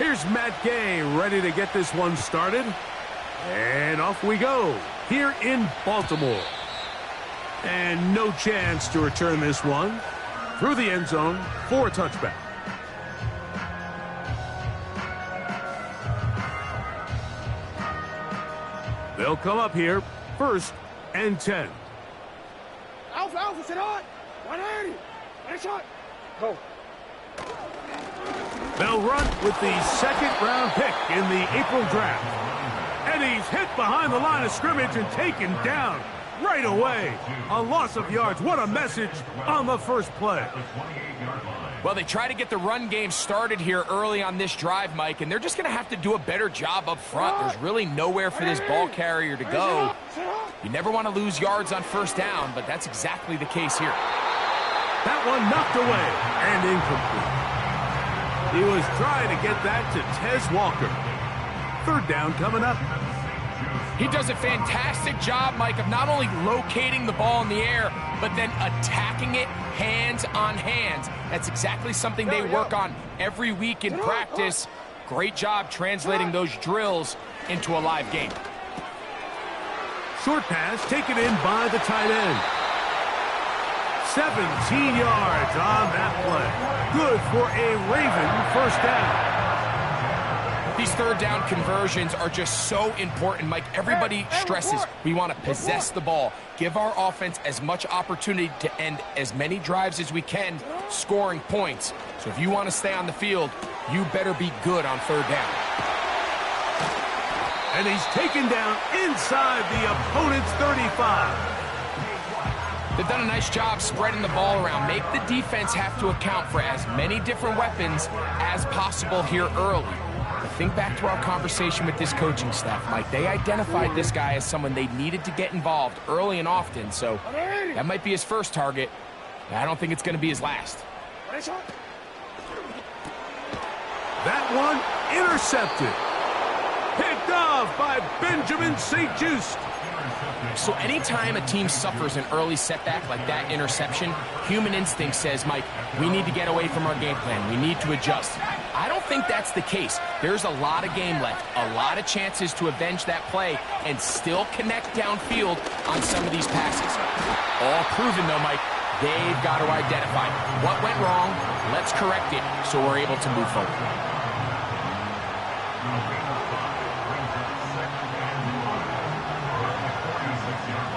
Here's Matt Gay ready to get this one started. And off we go here in Baltimore. And no chance to return this one through the end zone for a touchback. They'll come up here, 1st and 10. Alpha, sit on. 180. Nice shot. Go. They'll run with the 2nd-round pick in the April draft. And he's hit behind the line of scrimmage and taken down right away. A loss of yards. What a message on the first play. Well, they try to get the run game started here early on this drive, Mike, and they're just going to have to do a better job up front. There's really nowhere for this ball carrier to go. You never want to lose yards on 1st down, but that's exactly the case here. That one knocked away and incomplete. He was trying to get that to Tez Walker. 3rd down coming up. He does a fantastic job, Mike, of not only locating the ball in the air, but then attacking it hands on hands. That's exactly something they work on every week in practice. Great job translating those drills into a live game. Short pass taken in by the tight end. 17 yards on that play. Good for a Raven 1st down. These 3rd down conversions are just so important, Mike. Everybody stresses we want to possess the ball, give our offense as much opportunity to end as many drives as we can, scoring points. So if you want to stay on the field, you better be good on 3rd down. And he's taken down inside the opponent's 35. They've done a nice job spreading the ball around. Make the defense have to account for as many different weapons as possible here early. But think back to our conversation with this coaching staff, Mike. They identified this guy as someone they needed to get involved early and often, so that might be his first target. I don't think it's going to be his last. That one intercepted. Picked off by Benjamin St-Juste. So anytime a team suffers an early setback like that interception, human instinct says, Mike, we need to get away from our game plan. We need to adjust. I don't think that's the case. There's a lot of game left, a lot of chances to avenge that play and still connect downfield on some of these passes. All proven, though, Mike, they've got to identify what went wrong, let's correct it so we're able to move forward.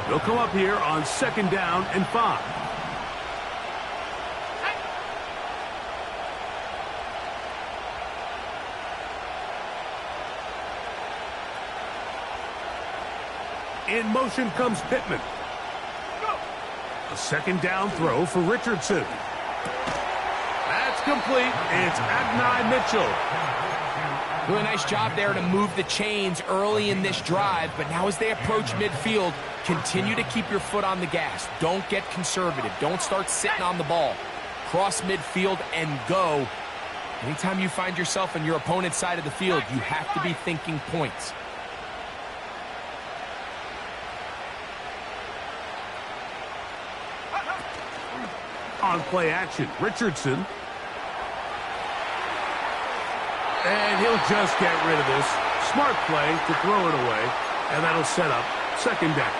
They'll come up here on 2nd down and 5. In motion comes Pittman. A 2nd down throw for Richardson. That's complete. It's Adonai Mitchell. Really nice job there to move the chains early in this drive, but now as they approach midfield, continue to keep your foot on the gas. Don't get conservative. Don't start sitting on the ball. Cross midfield and go. Anytime you find yourself on your opponent's side of the field, you have to be thinking points. On play action, Richardson. And he'll just get rid of this. Smart play to throw it away, and that'll set up 2nd down.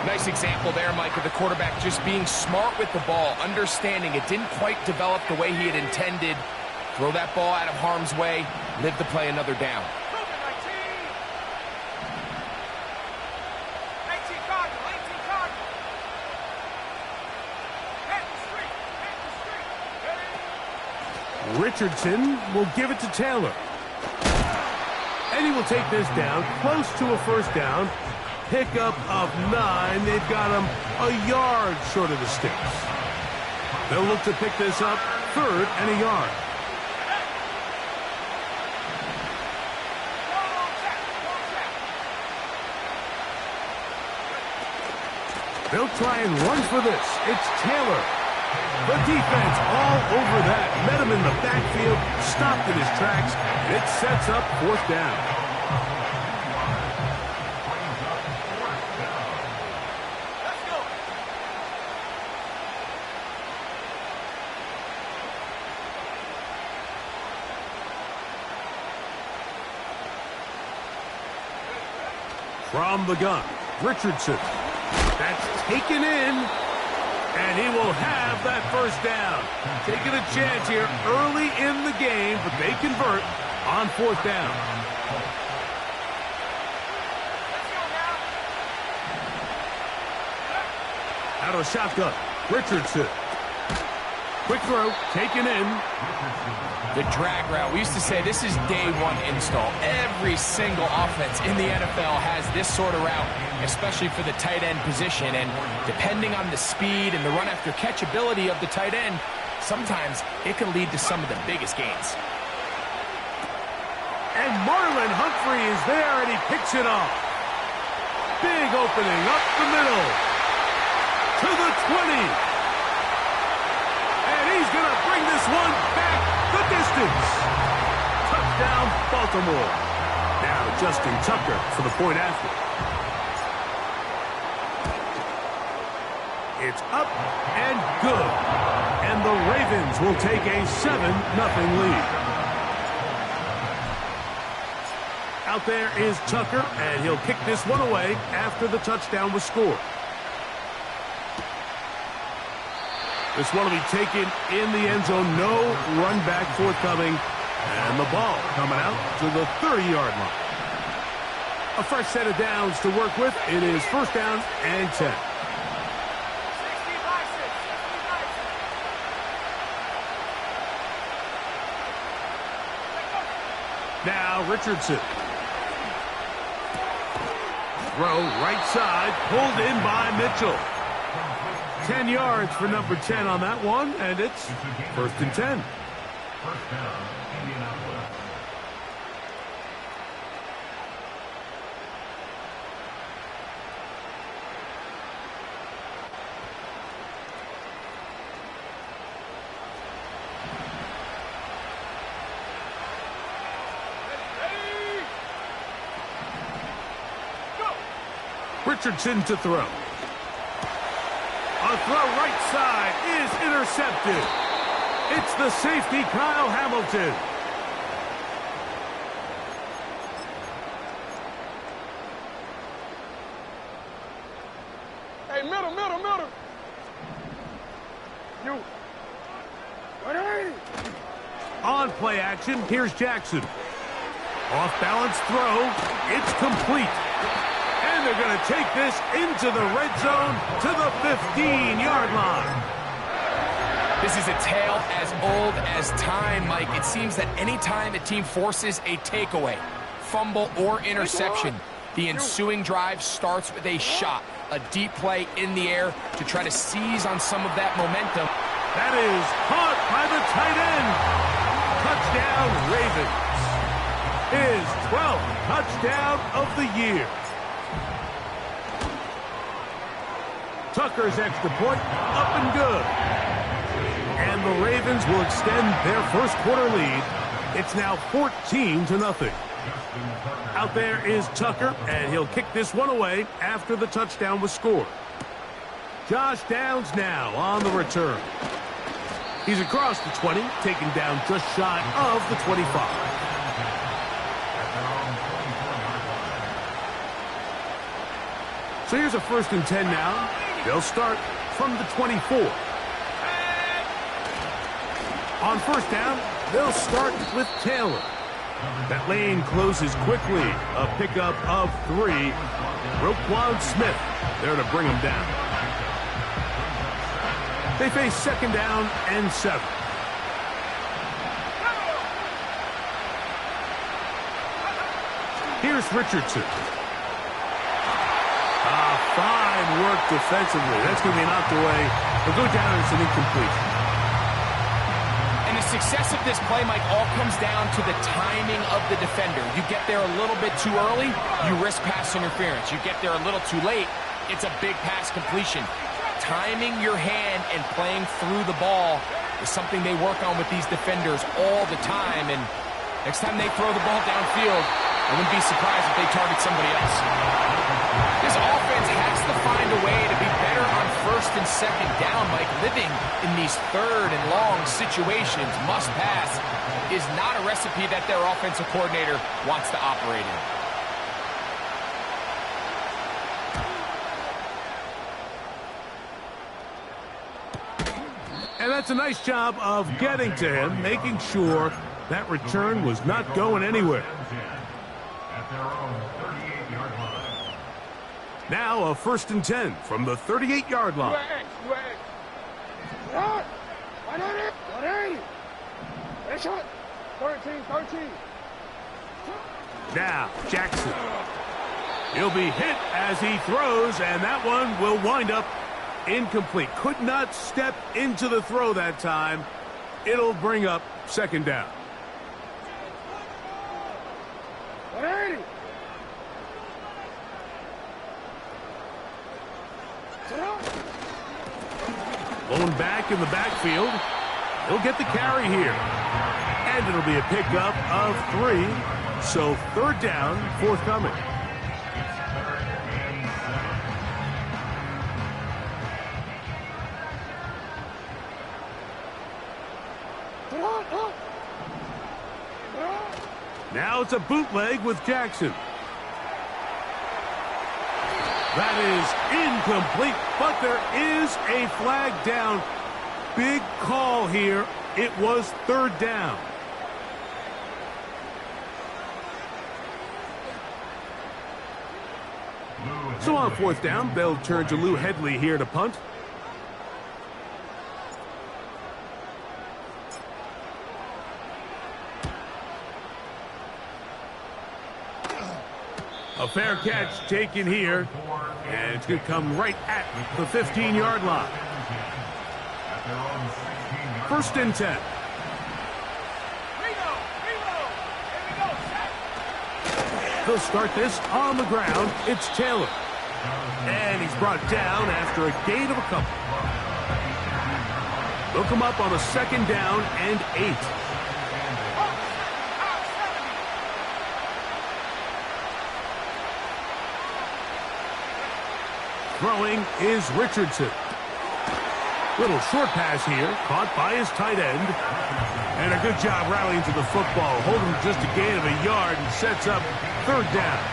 Nice example there, Mike, of the quarterback just being smart with the ball, understanding it didn't quite develop the way he had intended. Throw that ball out of harm's way, live to play another down. Richardson will give it to Taylor. And he will take this down close to a 1st down. Pickup of 9. They've got him a yard short of the sticks. They'll look to pick this up 3rd and a yard. They'll try and run for this. It's Taylor. The defense all over that. Met him in the backfield, stopped in his tracks, and it sets up 4th down. From the gun, Richardson. That's taken in, and he will have that first down. Taking a chance here early in the game, but they convert on 4th down. Out of a shotgun, Richardson. Quick throw, taken in. The drag route. We used to say this is day one install. Every single offense in the NFL has this sort of route, especially for the tight end position. And depending on the speed and the run after catch ability of the tight end, sometimes it can lead to some of the biggest gains. And Marlon Humphrey is there, and he picks it off. Big opening up the middle to the 20. And he's going to bring this one back the distance. Touchdown, Baltimore. Now Justin Tucker for the point after. It's up and good. And the Ravens will take a 7-0 lead. Out there is Tucker, and he'll kick this one away after the touchdown was scored. This one will be taken in the end zone. No run back forthcoming. And the ball coming out to the 30-yard line. A fresh set of downs to work with. It is 1st down and 10. Now Richardson. Throw right side. Pulled in by Mitchell. 10 yards for number 10 on that one, and it's 1st and 10. First down, Indianapolis. Richardson to throw. A throw right side is intercepted. It's the safety, Kyle Hamilton. Hey, middle. You. 180. On play action, here's Jackson. Off balance throw. It's complete. And they're going to take this into the red zone to the 15-yard line. This is a tale as old as time, Mike. It seems that any time a team forces a takeaway, fumble, or interception, the ensuing drive starts with a shot, a deep play in the air to try to seize on some of that momentum. That is caught by the tight end. Touchdown, Ravens. His 12th touchdown of the year. Tucker's extra point, up and good. And the Ravens will extend their first quarter lead. It's now 14-0. Out there is Tucker, and he'll kick this one away after the touchdown was scored. Josh Downs now on the return. He's across the 20, taken down just shy of the 25. So here's a 1st and 10 now. They'll start from the 24. On 1st down, they'll start with Taylor. That lane closes quickly. A pickup of 3. Roquan Smith there to bring him down. They face 2nd down and 7. Here's Richardson. Fine work defensively. That's going to be knocked away. He'll go down and it's an incomplete. And the success of this play, Mike, all comes down to the timing of the defender. You get there a little bit too early, you risk pass interference. You get there a little too late, it's a big pass completion. Timing your hand and playing through the ball is something they work on with these defenders all the time. And next time they throw the ball downfield, I wouldn't be surprised if they target somebody else. This offense has to find a way to be better on 1st and 2nd down, Mike. Living in these 3rd and long situations, must pass, is not a recipe that their offensive coordinator wants to operate in. And that's a nice job of getting to him, making sure that return was not going anywhere. At their own 38-yard line. Now a 1st and 10 from the 38-yard line. What? 180. 180. Hey, shot. 13. Now Jackson. He'll be hit as he throws, and that one will wind up incomplete. Could not step into the throw that time. It'll bring up 2nd down. 180. Blown back in the backfield. He'll get the carry here. And it'll be a pickup of 3. So 3rd down, forthcoming. Now it's a bootleg with Jackson. That is incomplete, but there is a flag down. Big call here. It was 3rd down. So on 4th down, they'll turn to Lou Headley here to punt. A fair catch taken here, and it's going to come right at the 15-yard line. 1st and 10. They'll start this on the ground. It's Taylor. And he's brought down after a gain of a couple. They'll come up on a 2nd down and 8. Throwing is Richardson. Little short pass here, caught by his tight end. And a good job rallying to the football, holding just a gain of a yard and sets up 3rd down.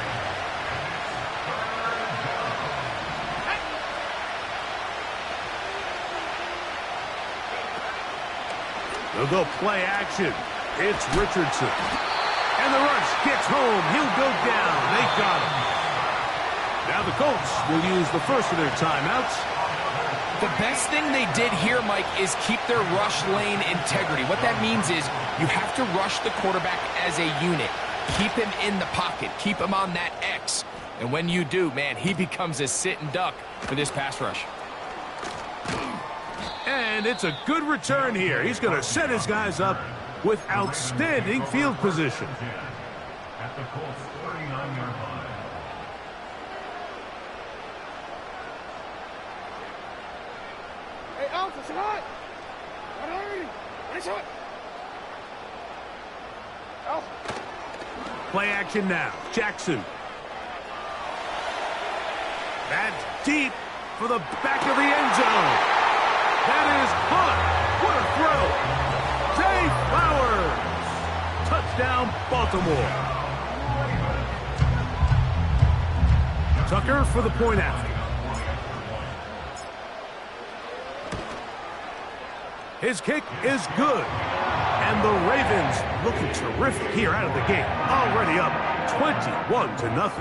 They'll go play action. It's Richardson. And the rush gets home. He'll go down. They got him. Now the Colts will use the first of their timeouts. The best thing they did here, Mike, is keep their rush lane integrity. What that means is you have to rush the quarterback as a unit. Keep him in the pocket. Keep him on that X. And when you do, man, he becomes a sitting duck for this pass rush. And it's a good return here. He's going to set his guys up with outstanding field position. At the Colts 49-yard line. Hey, Alpha, it's hot. 180. Nice hot. Alpha. Play action now. Jackson. That's deep for the back of the end zone. That is caught. What a throw. Zay Flowers. Touchdown, Baltimore. Tucker for the point after. His kick is good. And the Ravens looking terrific here out of the gate. Already up 21-0.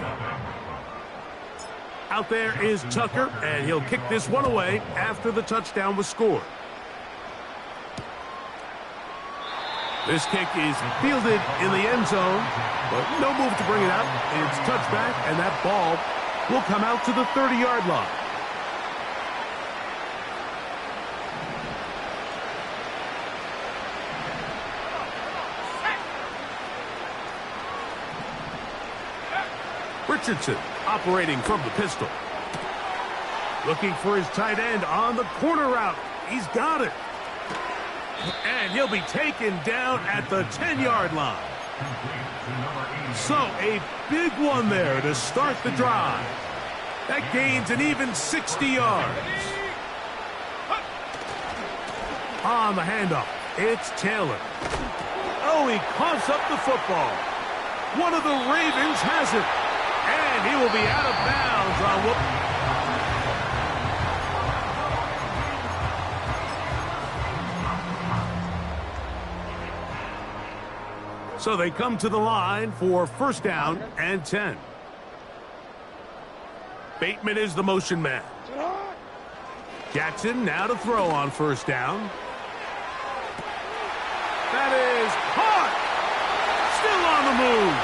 Out there is Tucker, and he'll kick this one away after the touchdown was scored. This kick is fielded in the end zone, but no move to bring it out. It's touchback, and that ball will come out to the 30-yard line. Richardson operating from the pistol. Looking for his tight end on the corner route. He's got it. And he'll be taken down at the 10-yard line. So a big one there to start the drive. That gains an even 60 yards. On the handoff, it's Taylor. Oh, he coughs up the football. One of the Ravens has it. And he will be out of bounds on So they come to the line for first down and 10. Bateman is the motion man. Jackson now to throw on first down. That is caught. Still on the move.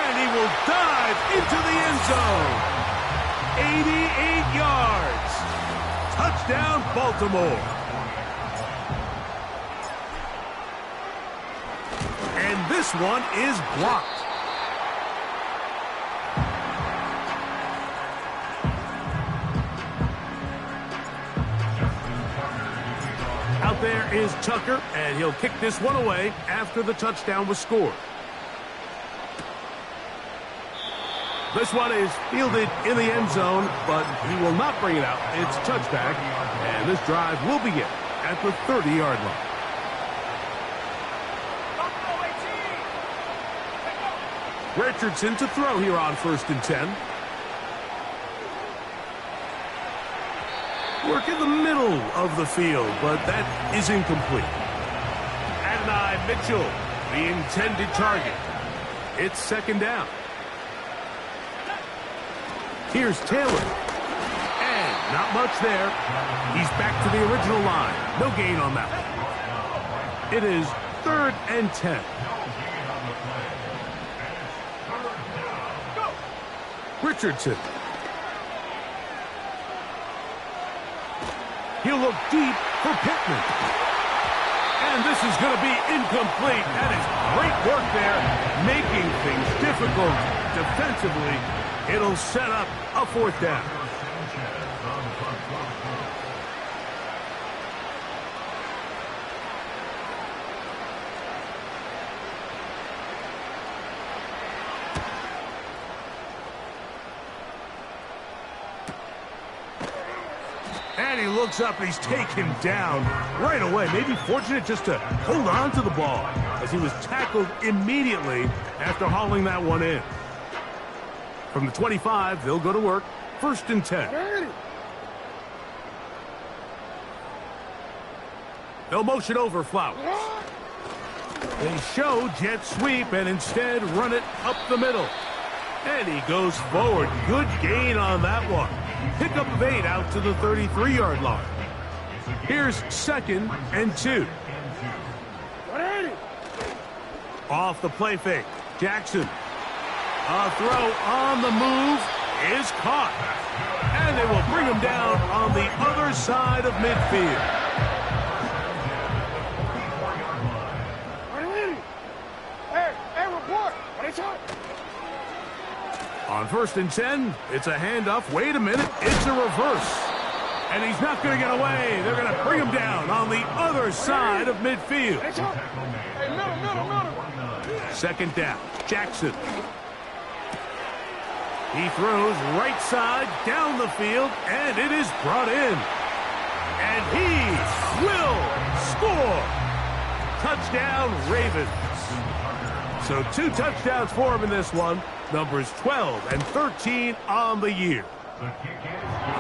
And he will dive into the end zone. 88 yards. Touchdown, Baltimore. And this one is blocked. Out there is Tucker, and he'll kick this one away after the touchdown was scored. This one is fielded in the end zone, but he will not bring it out. It's touchback, and this drive will begin at the 30-yard line. Richardson to throw here on first and 10. Work in the middle of the field, but that is incomplete. Adonai Mitchell, the intended target. It's second down. Here's Taylor. And not much there. He's back to the original line. No gain on that one. It is third and 10. Richardson. He'll look deep for Pittman. And this is going to be incomplete. That is great work there, making things difficult defensively. It'll set up a fourth down. And he looks up, and he's taken down right away. Maybe fortunate just to hold on to the ball as he was tackled immediately after hauling that one in. From the 25, they'll go to work. First and 10. They'll motion over Flowers. They show jet sweep and instead run it up the middle. And he goes forward. Good gain on that one. Pickup of 8 out to the 33-yard line. Here's second and 2. Off the play fake. Jackson. A throw on the move is caught. And they will bring him down on the other side of midfield. Hey, report. What is up? On first and 10, it's a handoff. Wait a minute, it's a reverse. And he's not going to get away. They're going to bring him down on the other side of midfield. Hey, middle. Second down, Jackson. He throws right side down the field, and it is brought in. And he will score. Touchdown, Ravens. So 2 touchdowns for him in this one. Numbers 12 and 13 on the year.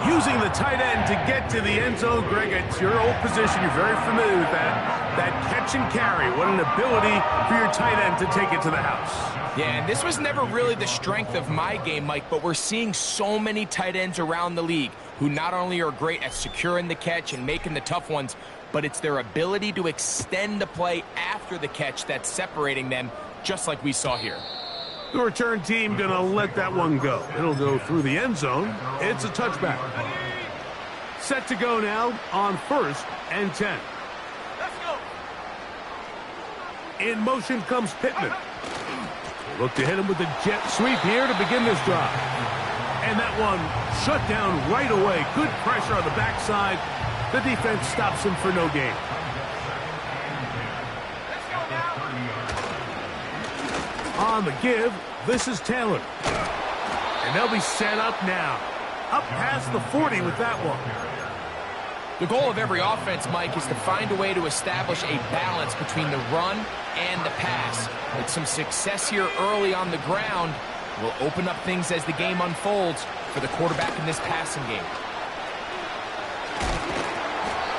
Using the tight end to get to the end zone, Greg, it's your old position. You're very familiar with that. That catch and carry. What an ability for your tight end to take it to the house. Yeah, and this was never really the strength of my game, Mike, but we're seeing so many tight ends around the league who not only are great at securing the catch and making the tough ones, but it's their ability to extend the play after the catch that's separating them, just like we saw here. The return team going to let that one go. It'll go through the end zone. It's a touchback. Set to go now on first and 10. Let's go. In motion comes Pittman. Look to hit him with the jet sweep here to begin this drive. And that one shut down right away. Good pressure on the backside. The defense stops him for no gain. On the give, this is Taylor. And they'll be set up now. Up past the 40 with that one. The goal of every offense, Mike, is to find a way to establish a balance between the run and the pass. With some success here early on the ground will open up things as the game unfolds for the quarterback in this passing game.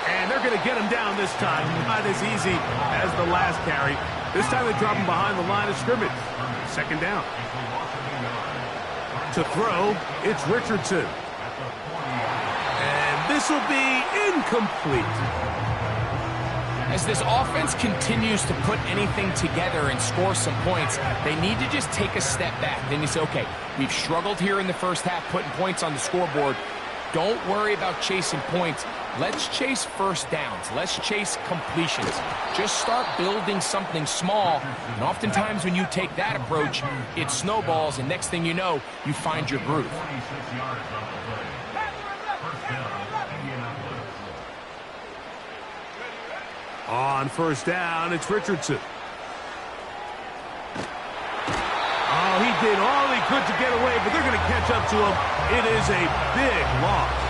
And they're They're going to get him down this time. Not as easy as the last carry. This time they drop him behind the line of scrimmage. Second down. To throw, it's Richardson. And this will be incomplete. As this offense continues to put anything together and score some points, they need to just take a step back. Then you say, okay, we've struggled here in the first half putting points on the scoreboard. Don't worry about chasing points. Let's chase first downs. Let's chase completions. Just start building something small. And oftentimes when you take that approach, it snowballs, and next thing you know, you find your groove. On first down, it's Richardson. Oh, he did all he could to get away, but they're going to catch up to him. It is a big loss.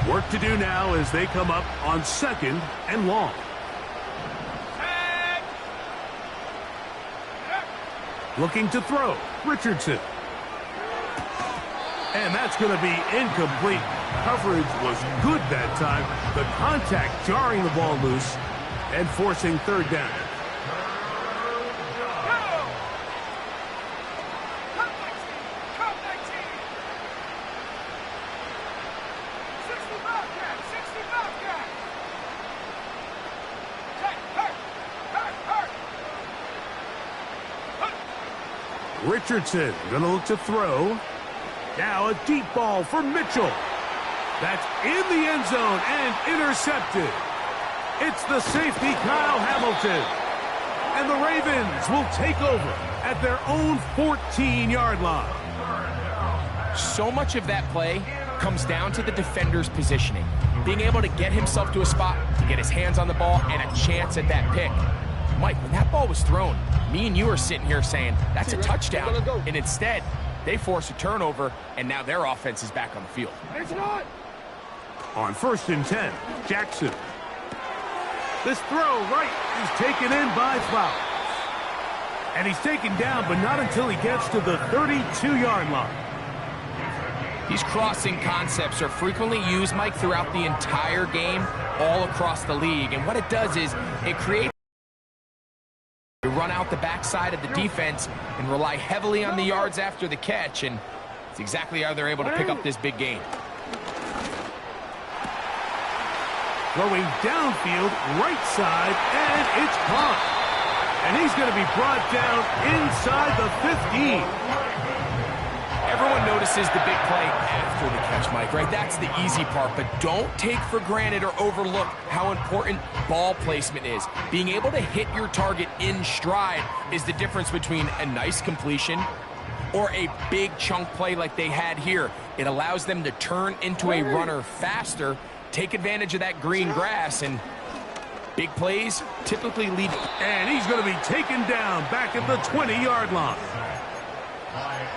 Work to do now as they come up on second and long. Looking to throw, Richardson. And that's going to be incomplete. Coverage was good that time. The contact jarring the ball loose and forcing third down. Richardson gonna look to throw. Now a deep ball for Mitchell. That's in the end zone and intercepted. It's the safety, Kyle Hamilton. And the Ravens will take over at their own 14-yard line. So much of that play comes down to the defender's positioning. Being able to get himself to a spot, to get his hands on the ball, and a chance at that pick. Mike, when that ball was thrown, me and you are sitting here saying, that's a touchdown. And instead, they force a turnover, and now their offense is back on the field. On first and 10, Jackson. This throw right is taken in by Flowers. And he's taken down, but not until he gets to the 32-yard line. These crossing concepts are frequently used, Mike, throughout the entire game, all across the league. And what it does is it creates to run out the backside of the defense and rely heavily on the yards after the catch, and it's exactly how they're able to pick up this big gain. Throwing downfield, right side, and it's caught. And he's going to be brought down inside the 15. Everyone notices the big play after the catch, Mike, right? That's the easy part, but don't take for granted or overlook how important ball placement is. Being able to hit your target in stride is the difference between a nice completion or a big chunk play like they had here. It allows them to turn into a runner faster, take advantage of that green grass, and big plays typically lead. And he's going to be taken down back at the 20-yard line.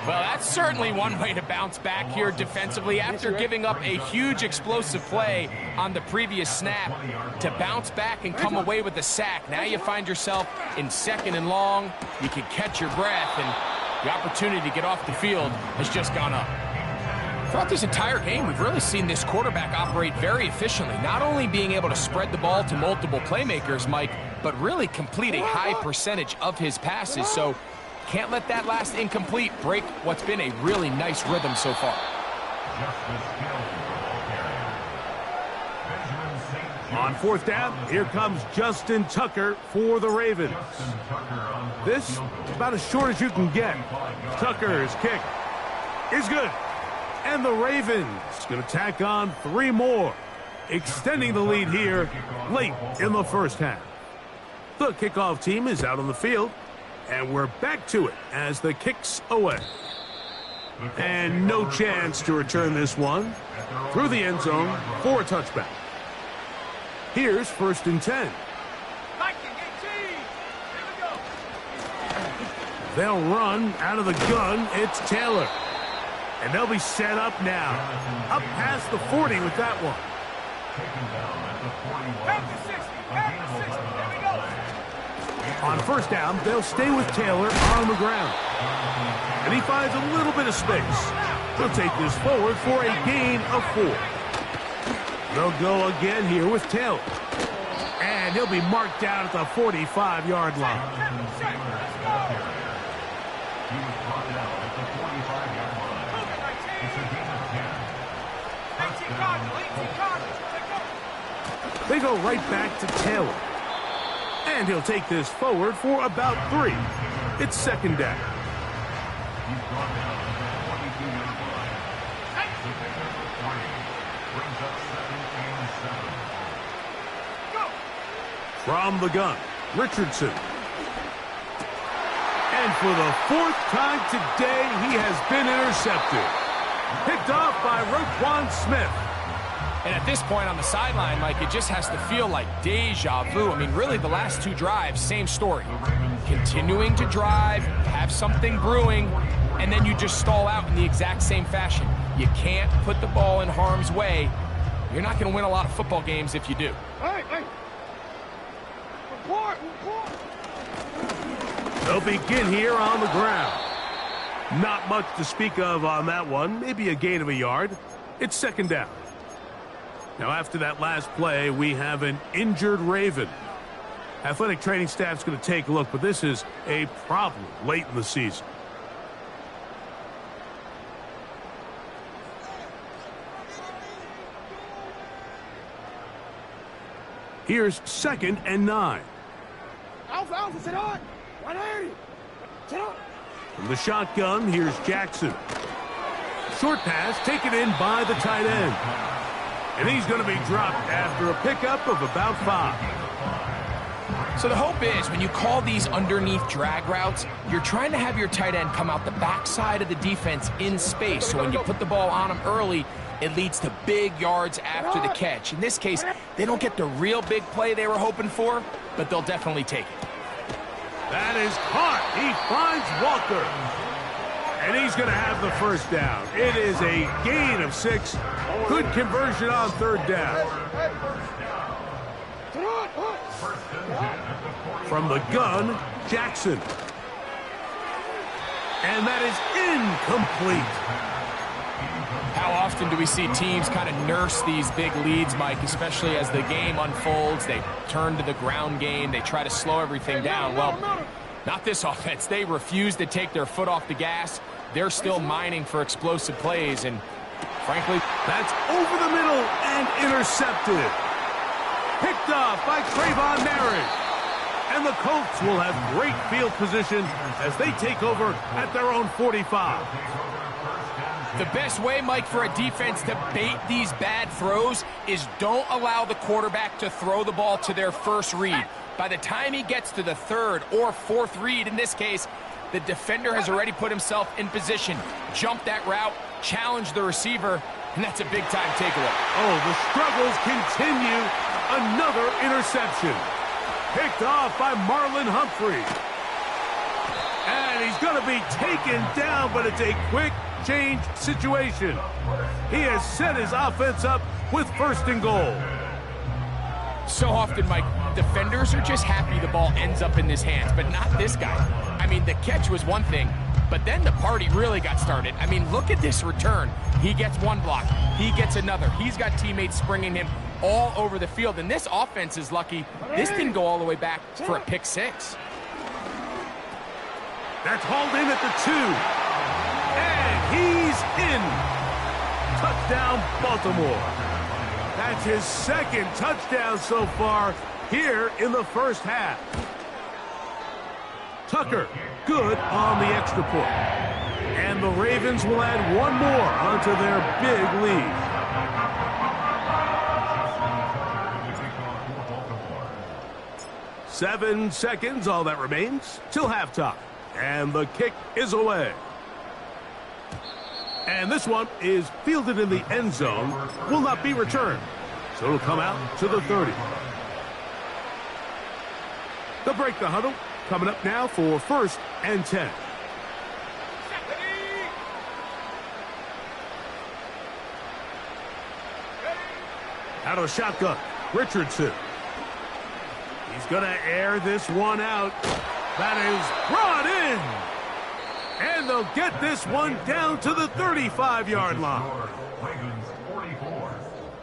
Well, that's certainly one way to bounce back here defensively after giving up a huge explosive play on the previous snap. To bounce back and come away with a sack. Now you find yourself in second and long. You can catch your breath, and the opportunity to get off the field has just gone up. Throughout this entire game, we've really seen this quarterback operate very efficiently, not only being able to spread the ball to multiple playmakers, Mike, but really complete a high percentage of his passes. So can't let that last incomplete break what's been a really nice rhythm so far. On fourth down, here comes Justin Tucker for the Ravens. This, about as short as you can get. Tucker's kick is good. And the Ravens going to tack on 3 more, extending the lead here late in the first half. The kickoff team is out on the field, and we're back to it as the kick's away. And no chance to return this one through the end zone for a touchback. Here's first and 10. They'll run out of the gun. It's Taylor. And they'll be set up now. Up past the 40 with that one. taken down at the 41. On first down, they'll stay with Taylor on the ground. And he finds a little bit of space. He'll take this forward for a gain of 4. They'll go again here with Taylor. And he'll be marked down at the 45-yard line. He was brought down at the 45-yard line. It's a gain of 10. They go right back to Taylor. And he'll take this forward for about 3. It's second down. He's brought down at the 42-yard line. The pickup of 3 brings up 7 and 7. From the gun, Richardson. And for the 4th time today, he has been intercepted. Picked off by Roquan Smith. And at this point on the sideline, Mike, it just has to feel like deja vu. I mean, really, the last 2 drives, same story. Continuing to drive, have something brewing, and then you just stall out in the exact same fashion. You can't put the ball in harm's way. You're not going to win a lot of football games if you do. Hey! Report! They'll begin here on the ground. Not much to speak of on that one. Maybe a gain of a yard. It's second down. Now, after that last play, we have an injured Raven. Athletic training staff's going to take a look, but this is a problem late in the season. Here's 2nd and 9. Alpha, sit on! 180! Sit on! From the shotgun, here's Jackson. Short pass taken in by the tight end. And he's going to be dropped after a pickup of about 5. So the hope is when you call these underneath drag routes, you're trying to have your tight end come out the backside of the defense in space. So when you put the ball on him early, it leads to big yards after the catch. In this case, they don't get the real big play they were hoping for, but they'll definitely take it. That is caught. He finds Walker. And he's going to have the first down. It is a gain of 6. Good conversion on 3rd down. From the gun, Jackson. And that is incomplete. How often do we see teams kind of nurse these big leads, Mike, especially as the game unfolds? They turn to the ground game. They try to slow everything down. Well, not this offense. They refuse to take their foot off the gas. They're still mining for explosive plays, and frankly, that's over the middle and intercepted. Picked off by Trayvon Merritt. And the Colts will have great field position as they take over at their own 45. The best way, Mike, for a defense to bait these bad throws is don't allow the quarterback to throw the ball to their first read. By the time he gets to the 3rd or 4th read, in this case, the defender has already put himself in position, jumped that route, challenged the receiver, and that's a big-time takeaway. Oh, the struggles continue. Another interception. Picked off by Marlon Humphrey. And he's going to be taken down, but it's a quick change situation. He has set his offense up with 1st and goal. So often, Mike, defenders are just happy the ball ends up in his hands, but not this guy. I mean, the catch was one thing, but then the party really got started. I mean, look at this return. He gets one block. He gets another. He's got teammates springing him all over the field, and this offense is lucky this didn't go all the way back for a pick 6. That's hauled in at the 2. And he's in. Touchdown, Baltimore. That's his 2nd touchdown so far here in the first half. Tucker, good on the extra point. And the Ravens will add one more onto their big lead. Seven seconds, all that remains, till halftime. And the kick is away. And this one is fielded in the end zone, will not be returned. So it'll come out to the 30. They'll break the huddle. Coming up now for 1st and 10. Out of the shotgun, Richardson. He's going to air this one out. That is brought in. And they'll get this one down to the 35-yard line. Ravens 44,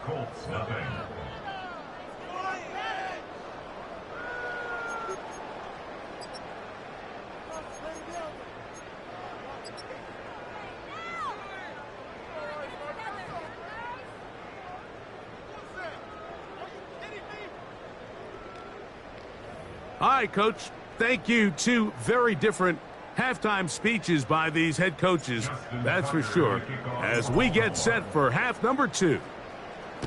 Colts nothing. All right, Coach. Thank you. Two very different halftime speeches by these head coaches, that's for sure, as we get set for half number 2.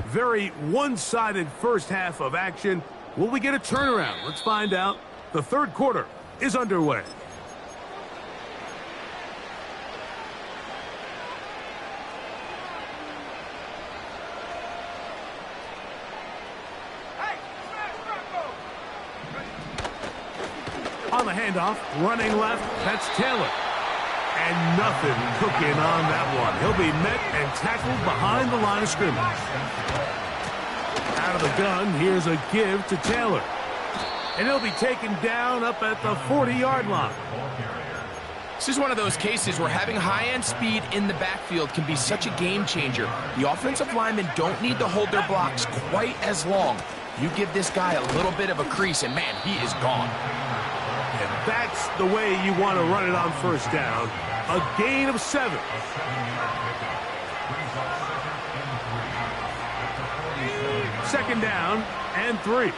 Very one-sided first half of action. Will we get a turnaround? Let's find out. The third quarter is underway. On the handoff, running left, that's Taylor. And nothing cooking on that one. He'll be met and tackled behind the line of scrimmage. Out of the gun, here's a give to Taylor. And he'll be taken down up at the 40-yard line. This is one of those cases where having high-end speed in the backfield can be such a game changer. The offensive linemen don't need to hold their blocks quite as long. You give this guy a little bit of a crease, and man, he is gone. And that's the way you want to run it on first down. A gain of 7. Second down and 3.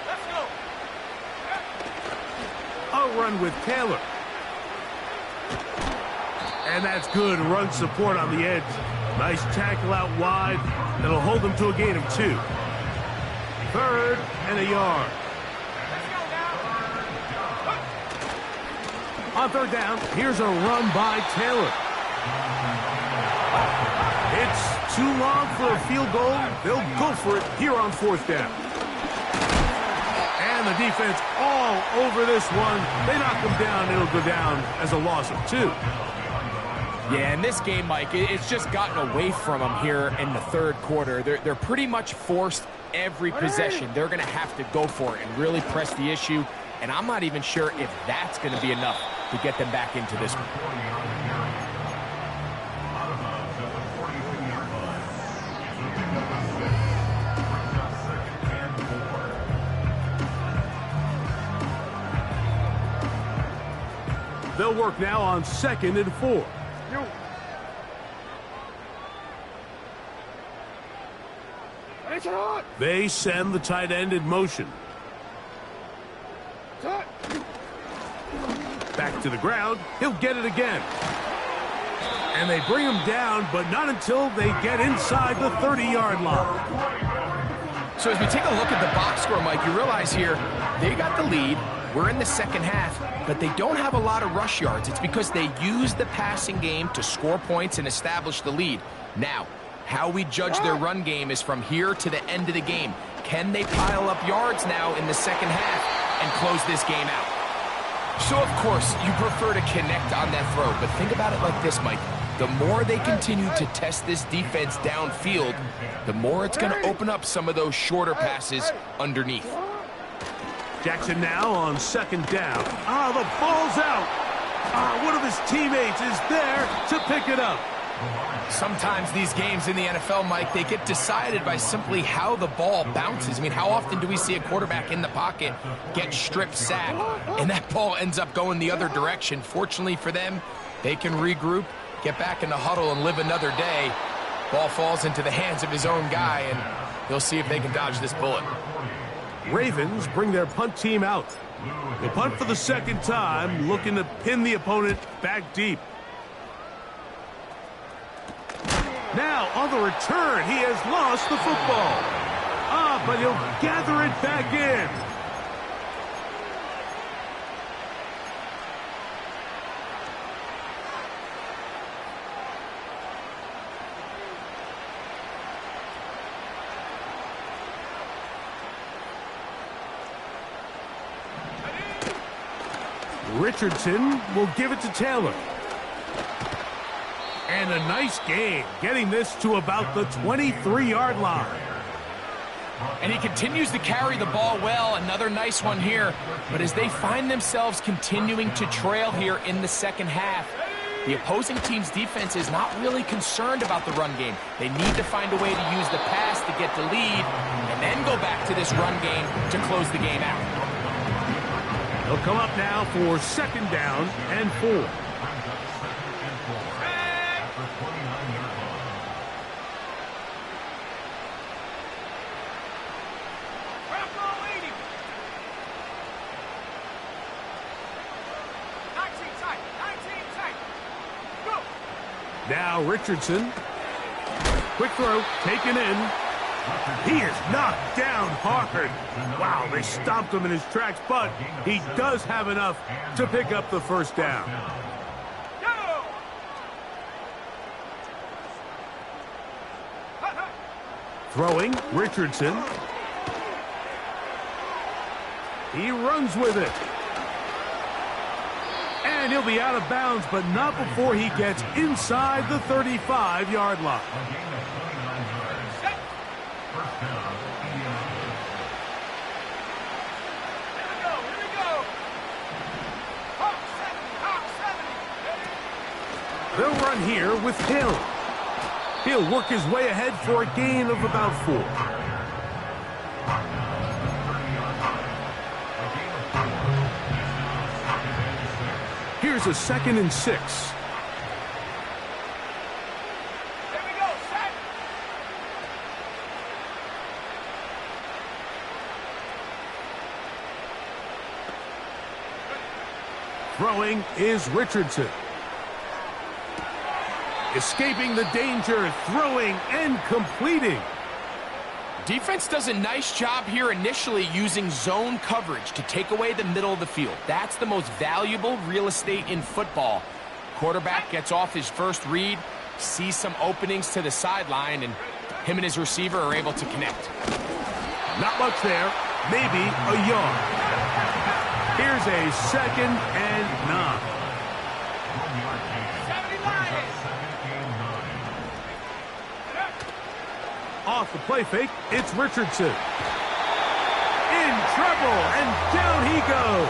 Let's go. A run with Taylor. And that's good run support on the edge. Nice tackle out wide. That'll hold them to a gain of 2. Third and a yard. On third down, here's a run by Taylor. It's too long for a field goal. They'll go for it here on fourth down. And the defense all over this one. They knock him down. It'll go down as a loss of 2. Yeah, in this game, Mike, it's just gotten away from them here in the third quarter. They're pretty much forced every possession. They're going to have to go for it and really press the issue. And I'm not even sure if that's going to be enough to get them back into this one. They'll work now on 2nd and 4. They send the tight end in motion. Back to the ground. He'll get it again. And they bring him down, but not until they get inside the 30-yard line. So as we take a look at the box score, Mike, you realize here they got the lead. We're in the second half, but they don't have a lot of rush yards. It's because they use the passing game to score points and establish the lead. Now, how we judge their run game is from here to the end of the game. Can they pile up yards now in the second half and close this game out? So, of course, you prefer to connect on that throw, but think about it like this, Mike. The more they continue to test this defense downfield, the more it's going to open up some of those shorter passes underneath. Jackson now on 2nd down. The ball's out. One of his teammates is there to pick it up. Sometimes these games in the NFL, Mike, they get decided by simply how the ball bounces. I mean, how often do we see a quarterback in the pocket get strip sacked, and that ball ends up going the other direction? Fortunately for them, they can regroup, get back in the huddle, and live another day. Ball falls into the hands of his own guy, and they'll see if they can dodge this bullet. Ravens bring their punt team out. The punt for the second time, looking to pin the opponent back deep. Now, on the return, he has lost the football. But he'll gather it back in. Richardson will give it to Taylor. And a nice game, getting this to about the 23-yard line. And he continues to carry the ball well. Another nice one here. But as they find themselves continuing to trail here in the second half, the opposing team's defense is not really concerned about the run game. They need to find a way to use the pass to get the lead and then go back to this run game to close the game out. They'll come up now for second down and 4. Now Richardson. Quick throw, taken in. He is knocked down hard. Wow, they stopped him in his tracks, but he does have enough to pick up the first down. Throwing, Richardson. He runs with it. And he'll be out of bounds, but not before he gets inside the 35-yard line. They'll run here with Hill. He'll work his way ahead for a gain of about 4. Here's a 2nd and 6. Here we go, set. Throwing is Richardson. Escaping the danger, throwing and completing. Defense does a nice job here initially using zone coverage to take away the middle of the field. That's the most valuable real estate in football. Quarterback gets off his first read, sees some openings to the sideline, and him and his receiver are able to connect. Not much there, maybe a yard. Here's a 2nd and 9. Off the play fake, it's Richardson. In trouble, and down he goes.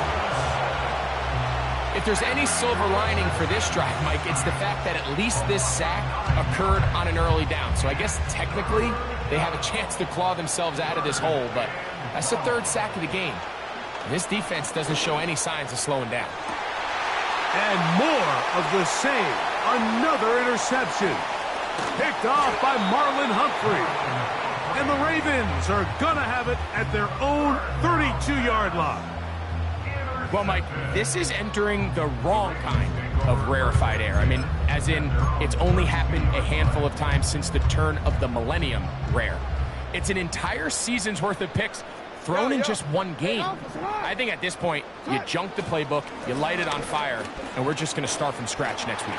If there's any silver lining for this drive, Mike, it's the fact that at least this sack occurred on an early down. So I guess technically they have a chance to claw themselves out of this hole, but that's the 3rd sack of the game. And this defense doesn't show any signs of slowing down. And more of the same. Another interception. Picked off by Marlon Humphrey. And the Ravens are going to have it at their own 32-yard line. Well, Mike, this is entering the wrong kind of rarefied air. I mean, as in, it's only happened a handful of times since the turn of the millennium rare. It's an entire season's worth of picks thrown in just one game. I think at this point, you junk the playbook, you light it on fire, and we're just going to start from scratch next week.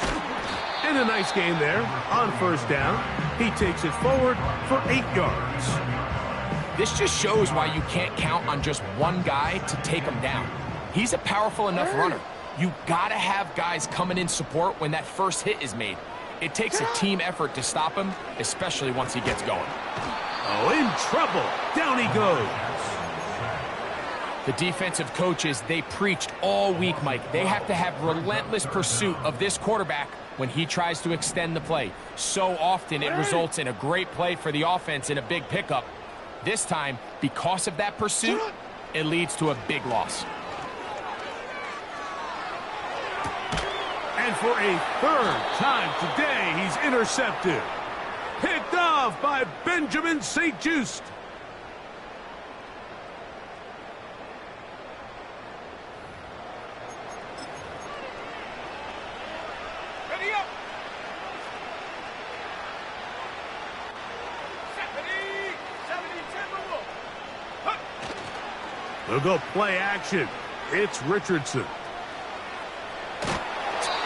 And a nice game there on first down. He takes it forward for 8 yards. This just shows why you can't count on just one guy to take him down. He's a powerful enough runner. You gotta have guys coming in support when that first hit is made. It takes a team effort to stop him, especially once he gets going. Oh, in trouble. Down he goes. The defensive coaches, they preached all week, Mike. They have to have relentless pursuit of this quarterback when he tries to extend the play. So often it results in a great play for the offense and a big pickup. This time, because of that pursuit, it leads to a big loss. And for a 3rd time today, he's intercepted. Picked off by Benjamin St-Juste. Ready up. They'll go play action. It's Richardson.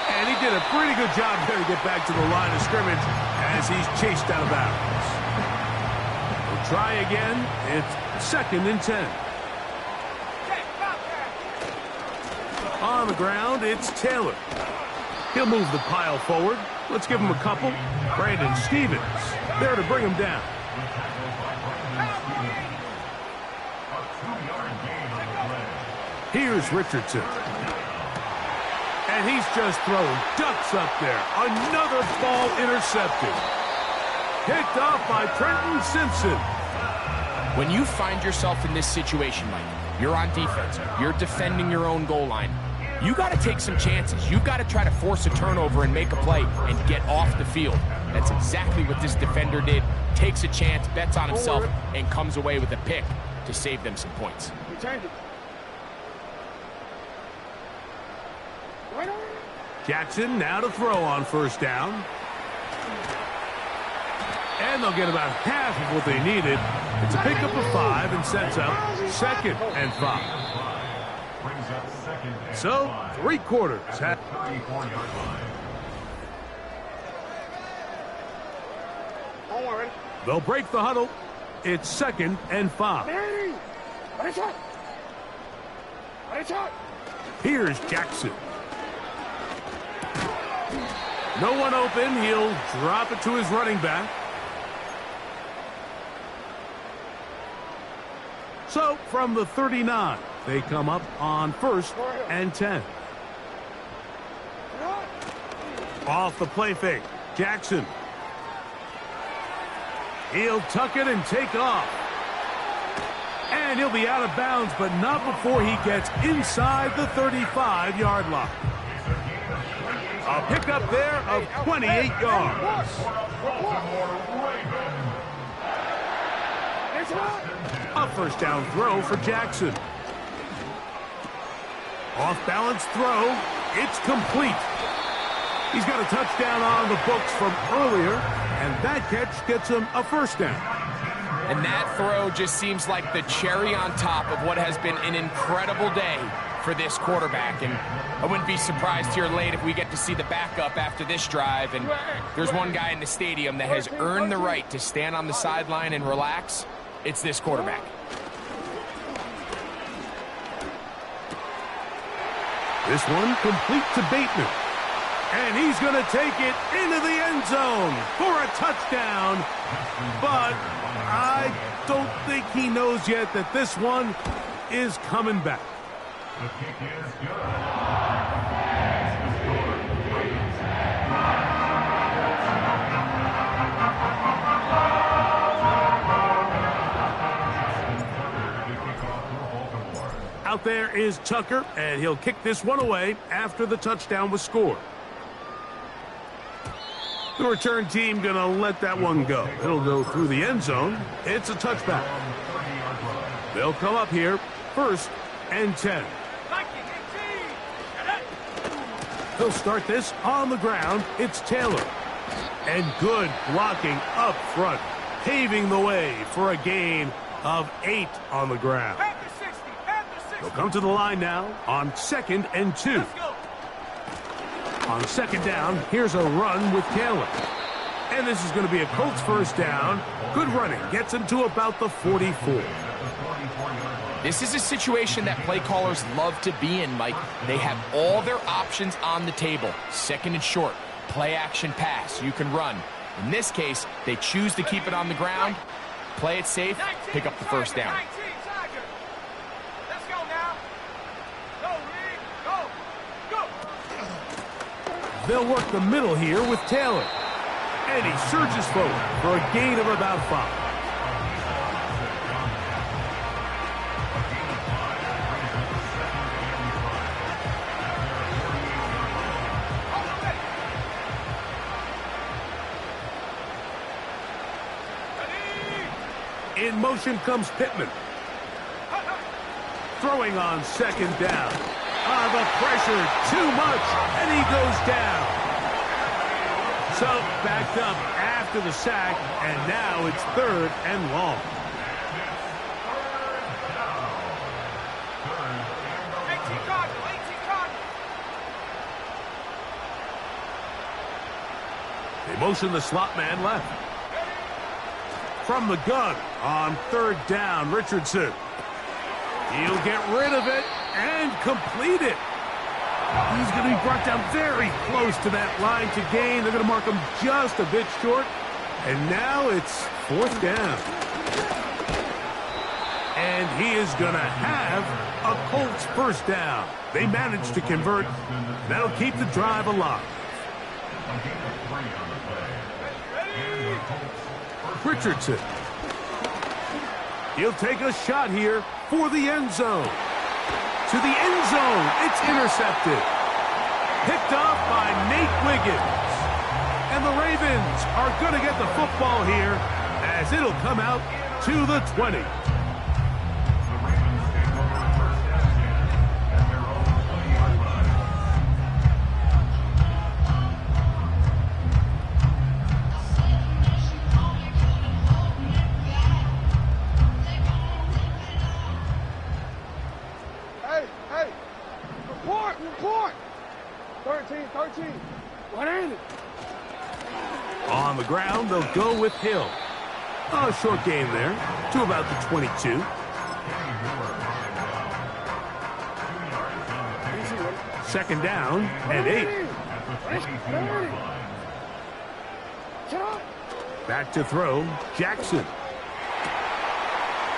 And he did a pretty good job there to get back to the line of scrimmage as he's chased out of bounds. We'll try again. It's 2nd and 10. On the ground, it's Taylor. He'll move the pile forward. Let's give him a couple. Brandon Stevens there to bring him down. Here's Richardson. And he's just throwing ducks up there. Another ball intercepted. Picked off by Trenton Simpson. When you find yourself in this situation, Mike, you're on defense, you're defending your own goal line, you got to take some chances. You've got to try to force a turnover and make a play and get off the field. That's exactly what this defender did. Takes a chance, bets on himself, and comes away with a pick to save them some points. Jackson now to throw on first down. And they'll get about half of what they needed. It's a pickup of 5 and sets up 2nd and 5. So, 3 quarters. They'll break the huddle. It's 2nd and 5. Here's Jackson. No one open. He'll drop it to his running back. So, from the 39, they come up on 1st and 10. Off the play fake. Jackson. He'll tuck it and take off. And he'll be out of bounds, but not before he gets inside the 35-yard line. A pickup there of 28 yards. A first down throw for Jackson. Off balance throw. It's complete. He's got a touchdown on the books from earlier, and that catch gets him a first down. And that throw just seems like the cherry on top of what has been an incredible day for this quarterback. And I wouldn't be surprised here late if we get to see the backup after this drive. And there's one guy in the stadium that has earned the right to stand on the sideline and relax. It's this quarterback. This one complete to Bateman. And he's going to take it into the end zone for a touchdown. But I don't think he knows yet that this one is coming back. The kick is good. Out there is Tucker, and he'll kick this one away after the touchdown was scored. The return team going to let that one go. It'll go through the end zone. It's a touchback. They'll come up here, 1st and 10. He'll start this on the ground. It's Taylor. And good blocking up front, paving the way for a gain of 8 on the ground. They'll come to the line now on 2nd and 2. On 2nd down, here's a run with Taylor. And this is going to be a Colts first down. Good running. Gets him to about the 44. This is a situation that play callers love to be in, Mike. They have all their options on the table. 2nd and short, play action pass. You can run. In this case, they choose to keep it on the ground, play it safe, pick up the first down. They'll work the middle here with Taylor. And he surges forward for a gain of about 5. In motion comes Pittman. Throwing on 2nd down. The pressure, too much, and he goes down. So, backed up after the sack, and now it's 3rd and long. They motion the slot man left. From the gun on 3rd down, Richardson. He'll get rid of it and complete it. He's going to be brought down very close to that line to gain. They're going to mark him just a bit short. And now it's 4th down. And he is going to have a Colts 1st down. They managed to convert. That'll keep the drive alive. Richardson. He'll take a shot here for the end zone. To the end zone. It's intercepted. Picked off by Nate Wiggins. And the Ravens are going to get the football here as it'll come out to the 20. Report! 13. One-handed. On the ground, they'll go with Hill. A short gain there to about the 22. Second down and 8. Back to throw, Jackson.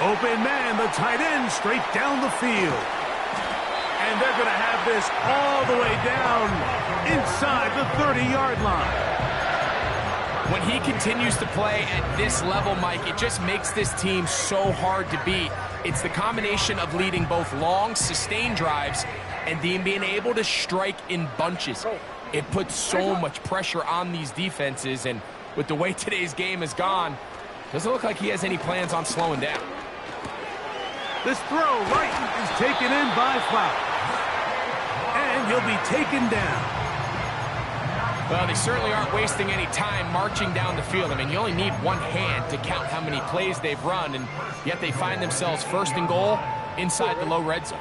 Open man, the tight end, straight down the field. And they're going to have this all the way down inside the 30-yard line. When he continues to play at this level, Mike, it just makes this team so hard to beat. It's the combination of leading both long, sustained drives and being able to strike in bunches. It puts so much pressure on these defenses, and with the way today's game has gone, doesn't look like he has any plans on slowing down. This throw right is taken in by Flowers. And he'll be taken down. Well, they certainly aren't wasting any time marching down the field. I mean, you only need one hand to count how many plays they've run, and yet they find themselves 1st and goal inside the low red zone.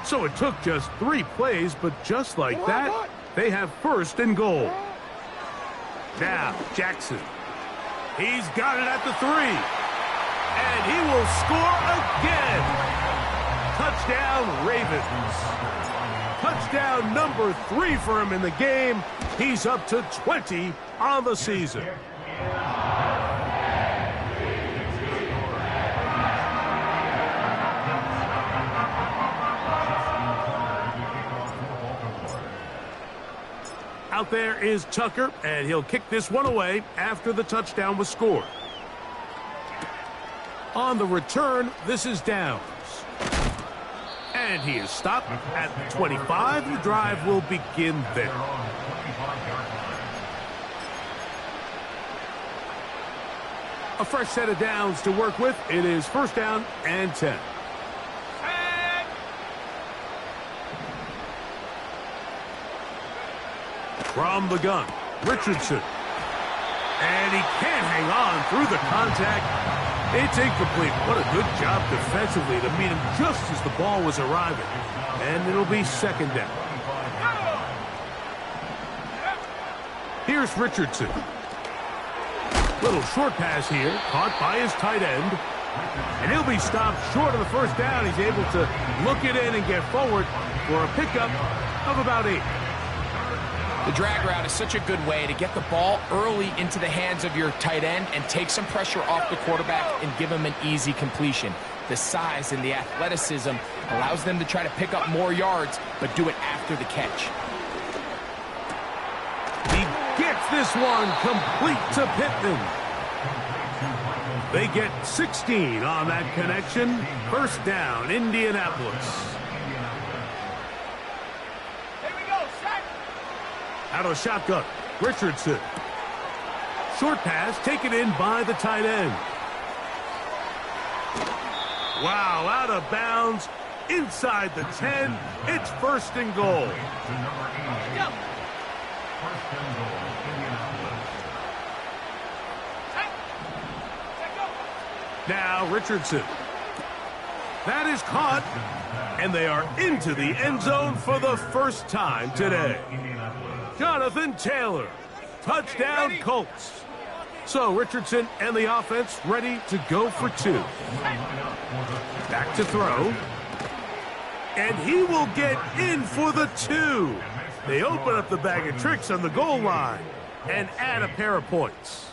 So it took just 3 plays, but just like that, they have 1st and goal. Now, Jackson. He's got it at the 3. And he will score again. Touchdown, Ravens. Touchdown number 3 for him in the game. He's up to 20 on the season. Out there is Tucker, and he'll kick this one away after the touchdown was scored. On the return, this is Downs. And he is stopped at the 25. The drive will begin there. A fresh set of downs to work with. It is 1st down and 10. From the gun, Richardson. And he can't hang on through the contact. It's incomplete. What a good job defensively to meet him just as the ball was arriving. And it'll be 2nd down. Here's Richardson. Little short pass here, caught by his tight end. And he'll be stopped short of the 1st down. He's able to look it in and get forward for a pickup of about 8. The drag route is such a good way to get the ball early into the hands of your tight end and take some pressure off the quarterback and give him an easy completion. The size and the athleticism allows them to try to pick up more yards, but do it after the catch. He gets this one complete to Pittman. They get 16 on that connection. 1st down, Indianapolis. Out of shotgun, Richardson. Short pass taken in by the tight end. Wow, out of bounds, inside the 10. It's 1st and goal. Now Richardson. That is caught, and they are into the end zone for the 1st time today. Jonathan Taylor, touchdown Colts. So Richardson and the offense ready to go for 2. Back to throw. And he will get in for the 2. They open up the bag of tricks on the goal line and add a pair of points.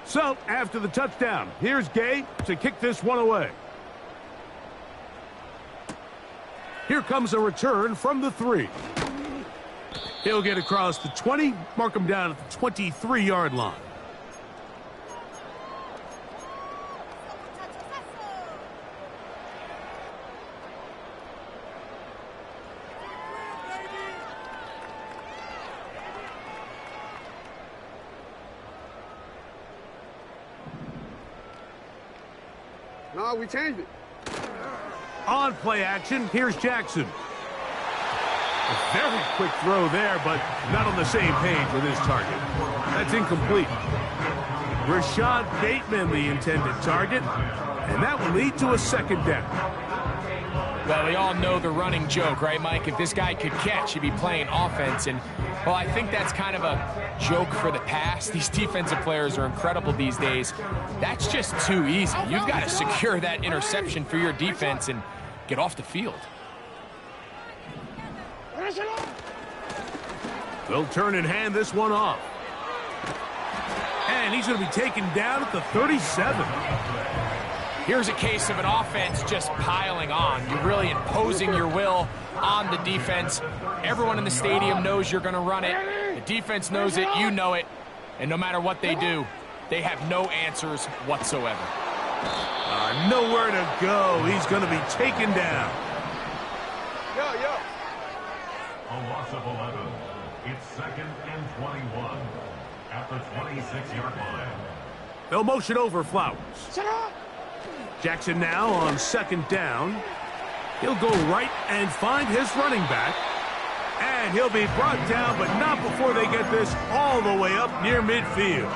So, after the touchdown, here's Gay to kick this one away. Here comes a return from the 3. He'll get across the 20, mark him down at the 23-yard line. No, we changed it. On play action, here's Jackson. A very quick throw there, but not on the same page with his target. That's incomplete. Rashad Bateman, the intended target, and that will lead to a second down. Well, we all know the running joke, right, Mike? If this guy could catch, he'd be playing offense. And, well, I think that's kind of a joke for the past. These defensive players are incredible these days. That's just too easy. You've got to secure that interception for your defense and get off the field. They'll turn and hand this one off. And he's going to be taken down at the 37. Here's a case of an offense just piling on. You're really imposing your will on the defense. Everyone in the stadium knows you're going to run it. The defense knows it, you know it. And no matter what they do, they have no answers whatsoever. Nowhere to go. He's going to be taken down. Yo. A loss of 11. It's 2nd and 21 at the 26-yard line. They'll motion over Flowers. Shut up. Jackson now on 2nd down. He'll go right and find his running back. And he'll be brought down, but not before they get this all the way up near midfield.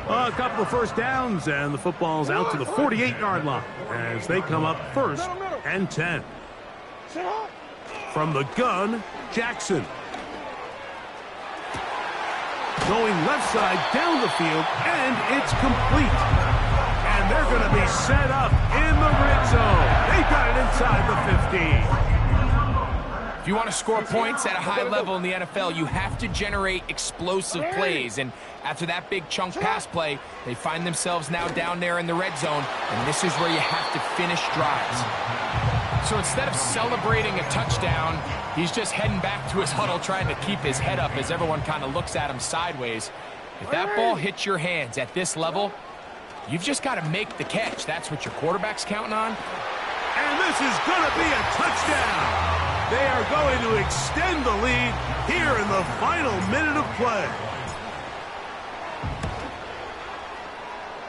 A couple of first downs, and the football's out to the 48-yard line as they come up 1st and 10. From the gun, Jackson. Going left side down the field, and it's complete. And they're going to be set up in the red zone. They've got it inside the 15. If you want to score points at a high level in the NFL, you have to generate explosive plays. And after that big chunk pass play, they find themselves now down there in the red zone. And this is where you have to finish drives. So instead of celebrating a touchdown, he's just heading back to his huddle trying to keep his head up as everyone kind of looks at him sideways. If that ball hits your hands at this level, you've just got to make the catch. That's what your quarterback's counting on. And this is going to be a touchdown. They are going to extend the lead here in the final minute of play.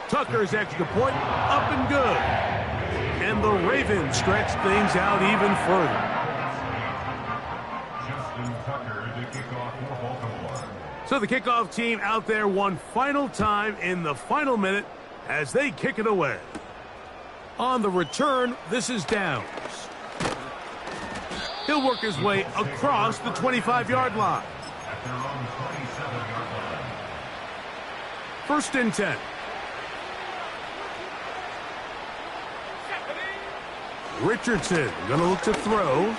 Tucker's extra point up and good. And the Ravens stretch things out even further. Justin Tucker to kick off for Baltimore. So the kickoff team out there one final time in the final minute as they kick it away. On the return, this is Downs. He'll work his way across the 25-yard line. At their own 27-yard line. 1st and 10. Richardson going to look to throw.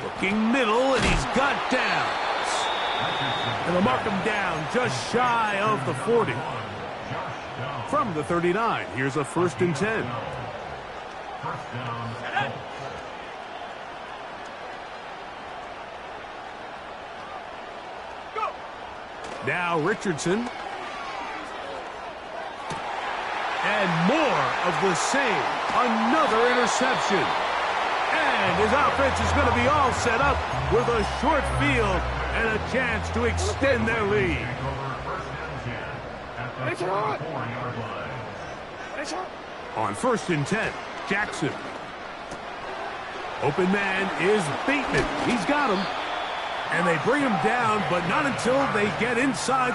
Looking middle, and he's got Downs. And they'll mark him down just shy of the 40. From the 39, here's a 1st and 10. First down. Now Richardson. And more of the same. Another interception. And his offense is going to be all set up with a short field and a chance to extend their lead. On 1st and 10, Jackson. Open man is Bateman. He's got him. And they bring him down, but not until they get inside.